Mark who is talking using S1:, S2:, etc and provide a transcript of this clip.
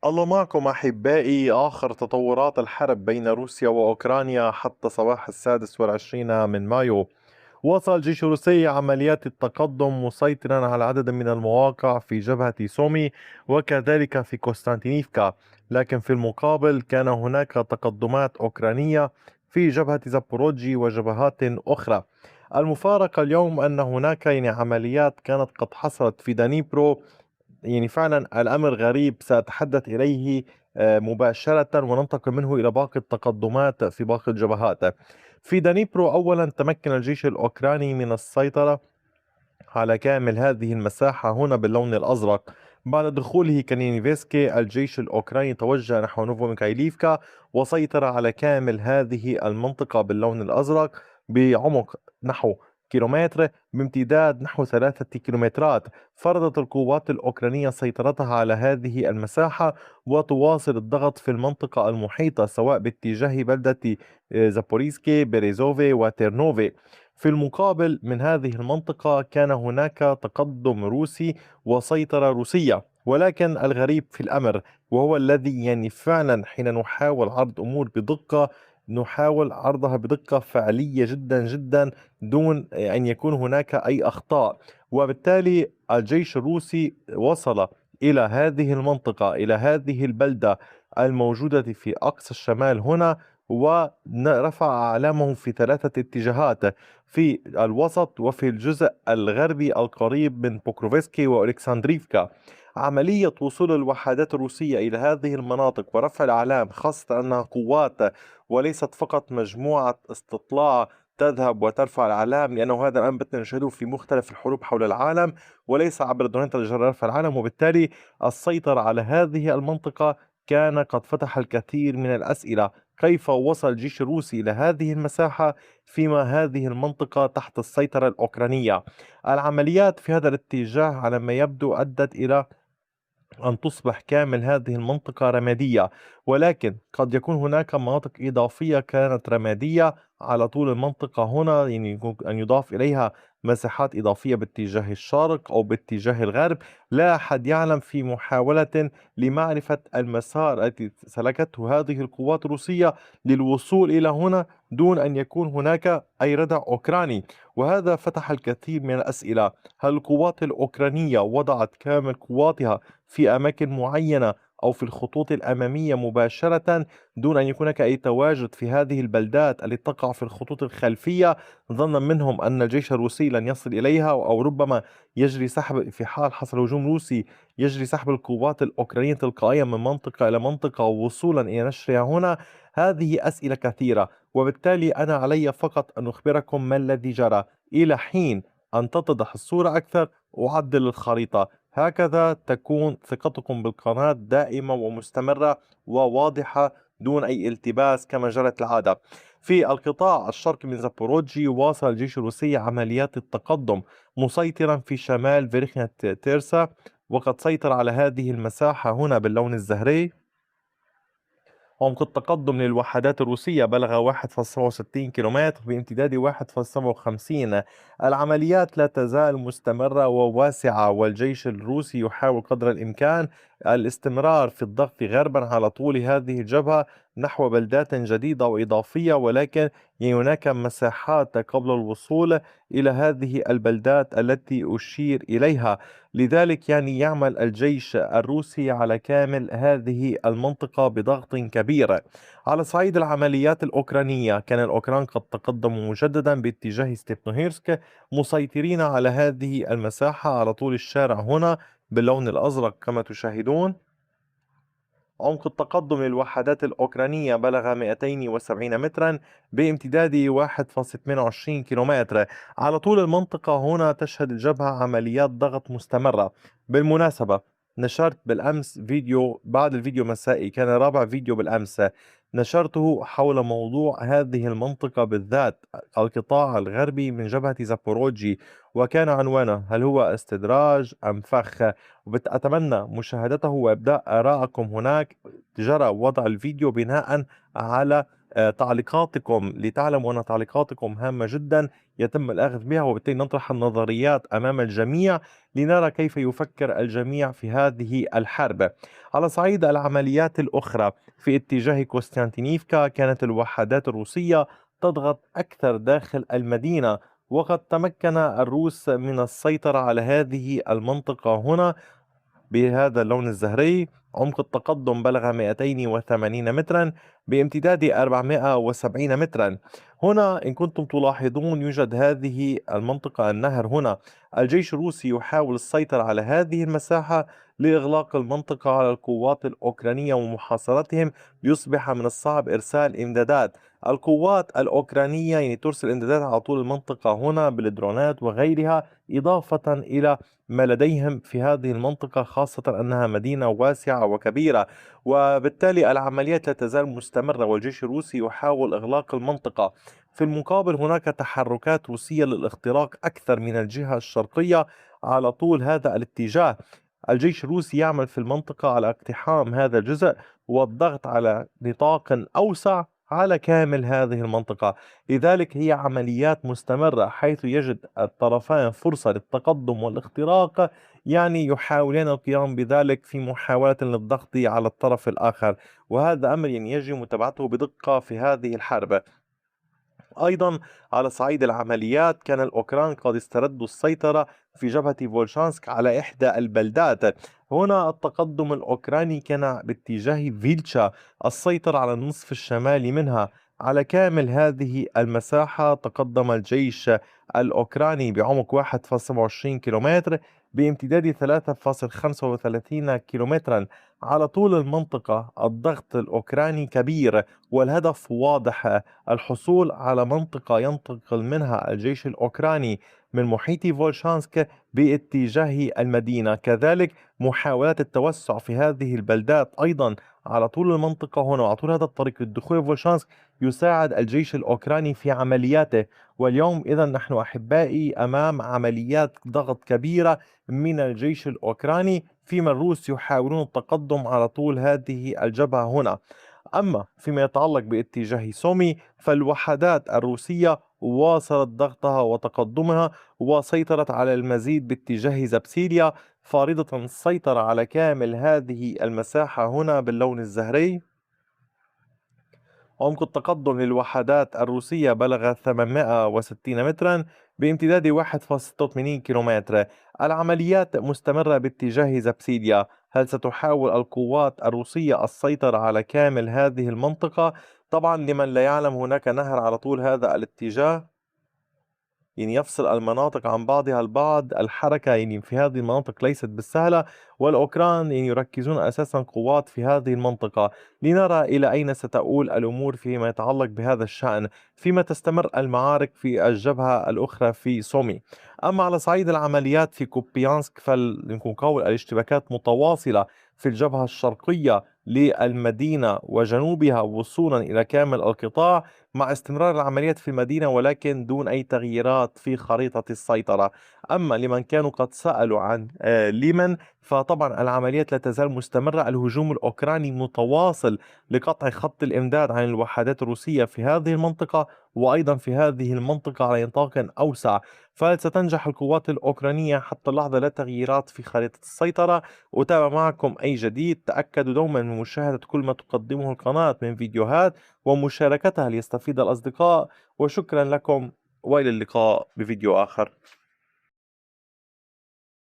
S1: الله معكم أحبائي. آخر تطورات الحرب بين روسيا وأوكرانيا حتى صباح 26 من مايو. واصل الجيش الروسي عمليات التقدم مسيطرا على عدد من المواقع في جبهة سومي وكذلك في كوستانتينيفكا، لكن في المقابل كان هناك تقدمات أوكرانية في جبهة زابوروجي وجبهات أخرى. المفارقة اليوم أن هناك عمليات كانت قد حصلت في دانيبرو. فعلا الأمر غريب، سأتحدث إليه مباشرة وننتقل منه إلى باقي التقدمات في باقي الجبهات. في دانيبرو أولا تمكن الجيش الأوكراني من السيطرة على كامل هذه المساحة هنا باللون الأزرق. بعد دخوله كنينيفسكي الجيش الأوكراني توجه نحو نوفو ميخايليفكا وسيطر على كامل هذه المنطقة باللون الأزرق بعمق نحو كيلومتر بامتداد نحو 3 كيلومترات. فرضت القوات الأوكرانية سيطرتها على هذه المساحة وتواصل الضغط في المنطقة المحيطة سواء باتجاه بلدة زابوريسكي بيريزوفي وتيرنوفي. في المقابل من هذه المنطقة كان هناك تقدم روسي وسيطرة روسية، ولكن الغريب في الأمر وهو الذي فعلا حين نحاول عرض أمور بدقة نحاول عرضها بدقة فعلية جدا جدا دون أن يكون هناك أي أخطاء. وبالتالي الجيش الروسي وصل إلى هذه المنطقة، إلى هذه البلدة الموجودة في أقصى الشمال هنا، ورفع أعلامهم في 3 اتجاهات: في الوسط وفي الجزء الغربي القريب من بوكروفسكي وألكسندريفكا. عملية وصول الوحدات الروسية إلى هذه المناطق ورفع الأعلام، خاصة أنها قوات وليست فقط مجموعة استطلاع تذهب وترفع الأعلام، لأنه هذا الآن بدنا نشاهده في مختلف الحروب حول العالم وليس عبر الدونات الجزر رفع العالم. وبالتالي السيطرة على هذه المنطقة كان قد فتح الكثير من الأسئلة: كيف وصل الجيش الروسي إلى هذه المساحة فيما هذه المنطقة تحت السيطرة الأوكرانية؟ العمليات في هذا الاتجاه على ما يبدو أدت إلى أن تصبح كامل هذه المنطقة رمادية، ولكن قد يكون هناك مناطق إضافية كانت رمادية على طول المنطقة هنا، يكون أن يضاف إليها مساحات إضافية باتجاه الشرق أو باتجاه الغرب. لا أحد يعلم في محاولة لمعرفة المسار التي سلكته هذه القوات الروسية للوصول إلى هنا دون أن يكون هناك أي ردع أوكراني. وهذا فتح الكثير من الأسئلة: هل القوات الأوكرانية وضعت كامل قواتها في أماكن معينة أو في الخطوط الأمامية مباشرة دون أن يكون هناك أي تواجد في هذه البلدات التي تقع في الخطوط الخلفية، ظنا منهم أن الجيش الروسي لن يصل إليها، أو ربما يجري سحب في حال حصل هجوم روسي، يجري سحب القوات الأوكرانية تلقائيا من منطقة إلى منطقة وصولا إلى نشرها هنا؟ هذه أسئلة كثيرة، وبالتالي أنا علي فقط أن أخبركم ما الذي جرى. إلى حين أن تتضح الصورة أكثر أعدل الخريطة. هكذا تكون ثقتكم بالقناة دائمة ومستمرة وواضحة دون أي التباس كما جرت العادة. في القطاع الشرقي من زابوروجي واصل الجيش الروسي عمليات التقدم مسيطرا في شمال فيرخنيا تيرسا، وقد سيطر على هذه المساحة هنا باللون الزهري. عمق التقدم للوحدات الروسية بلغ 1.67 كيلومتر بامتداد 1.57. العمليات لا تزال مستمرة وواسعة، والجيش الروسي يحاول قدر الإمكان الاستمرار في الضغط غربا على طول هذه الجبهة نحو بلدات جديدة وإضافية، ولكن هناك مساحات قبل الوصول إلى هذه البلدات التي أشير إليها. لذلك يعمل الجيش الروسي على كامل هذه المنطقة بضغط كبير. على صعيد العمليات الأوكرانية كان الأوكران قد تقدموا مجددا باتجاه ستيبنوهيرسك، مسيطرين على هذه المساحة على طول الشارع هنا باللون الأزرق كما تشاهدون. عمق التقدم للوحدات الأوكرانية بلغ 270 مترا بامتداد 1.28 كيلومتر. على طول المنطقة هنا تشهد الجبهة عمليات ضغط مستمرة. بالمناسبة نشرت بالأمس فيديو، بعد الفيديو مسائي كان رابع فيديو بالأمس نشرته حول موضوع هذه المنطقة بالذات، القطاع الغربي من جبهة زابوروجي، وكان عنوانه: هل هو استدراج أم فخ؟ وأتمنى مشاهدته وإبداء آرائكم هناك. جرى وضع الفيديو بناء على تعليقاتكم، لتعلموا أن تعليقاتكم هامة جدا يتم الأخذ بها، وبالتالي نطرح النظريات أمام الجميع لنرى كيف يفكر الجميع في هذه الحرب. على صعيد العمليات الأخرى في اتجاه كوستانتينيفكا، كانت الوحدات الروسية تضغط أكثر داخل المدينة، وقد تمكن الروس من السيطرة على هذه المنطقة هنا بهذا اللون الزهري. عمق التقدم بلغ 280 مترا بامتداد 470 مترا. هنا إن كنتم تلاحظون يوجد هذه المنطقة النهر هنا. الجيش الروسي يحاول السيطرة على هذه المساحة لإغلاق المنطقة على القوات الأوكرانية ومحاصرتهم. يصبح من الصعب إرسال إمدادات. القوات الأوكرانية يعني ترسل إمدادات على طول المنطقة هنا بالدرونات وغيرها، إضافة إلى ما لديهم في هذه المنطقة، خاصة أنها مدينة واسعة وكبيرة، وبالتالي العمليات لا تزال مستمرة والجيش الروسي يحاول إغلاق المنطقة. في المقابل هناك تحركات روسية للاختراق أكثر من الجهة الشرقية على طول هذا الاتجاه. الجيش الروسي يعمل في المنطقة على اقتحام هذا الجزء والضغط على نطاق أوسع على كامل هذه المنطقة. لذلك هي عمليات مستمرة، حيث يجد الطرفان فرصة للتقدم والاختراق، يعني يحاولون القيام بذلك في محاولة للضغط على الطرف الآخر، وهذا أمر يعني يجب متابعته بدقة في هذه الحرب. أيضا على صعيد العمليات، كان الأوكران قد استردوا السيطرة في جبهة فولشانسك على إحدى البلدات. هنا التقدم الأوكراني كان باتجاه فيلتشا، السيطرة على النصف الشمالي منها. على كامل هذه المساحة تقدم الجيش الأوكراني بعمق 1.27 كيلومتر بامتداد 3.35 كيلومترا على طول المنطقة. الضغط الأوكراني كبير والهدف واضح: الحصول على منطقة ينتقل منها الجيش الأوكراني من محيط فولشانسك باتجاه المدينة. كذلك محاولات التوسع في هذه البلدات أيضا على طول المنطقة هنا وعلى طول هذا الطريق للدخول فولشانسك يساعد الجيش الأوكراني في عملياته. واليوم إذا نحن أحبائي أمام عمليات ضغط كبيرة من الجيش الأوكراني، فيما الروس يحاولون التقدم على طول هذه الجبهة هنا. أما فيما يتعلق باتجاه سومي، فالوحدات الروسية واصلت ضغطها وتقدمها وسيطرت على المزيد باتجاه زبسيليا، فارضة السيطرة على كامل هذه المساحة هنا باللون الزهري. عمق التقدم للوحدات الروسية بلغ 860 مترا بامتداد 1.86 كيلومتر. العمليات مستمرة باتجاه زبسيليا. هل ستحاول القوات الروسية السيطرة على كامل هذه المنطقة؟ طبعا لمن لا يعلم، هناك نهر على طول هذا الاتجاه يعني يفصل المناطق عن بعضها البعض. الحركة يعني في هذه المناطق ليست بالسهلة، والأوكران يعني يركزون أساسا قوات في هذه المنطقة. لنرى إلى أين ستؤول الأمور فيما يتعلق بهذا الشأن فيما تستمر المعارك في الجبهة الأخرى في سومي. أما على صعيد العمليات في كوبيانسك، فالمقاول الاشتباكات متواصلة في الجبهة الشرقية للمدينة وجنوبها وصولا إلى كامل القطاع، مع استمرار العمليات في المدينة ولكن دون أي تغييرات في خريطة السيطرة. أما لمن كانوا قد سألوا عن لمن، فطبعا العمليات لا تزال مستمرة. الهجوم الأوكراني متواصل لقطع خط الإمداد عن الوحدات الروسية في هذه المنطقة وأيضا في هذه المنطقة على نطاق أوسع. فهل ستنجح القوات الأوكرانية؟ حتى اللحظة لا تغييرات في خريطة السيطرة. أتابع معكم أي جديد. تأكدوا دوما من مشاهدة كل ما تقدمه القناة من فيديوهات ومشاركتها ليستفيد الأصدقاء. وشكرا لكم، وإلى اللقاء بفيديو آخر.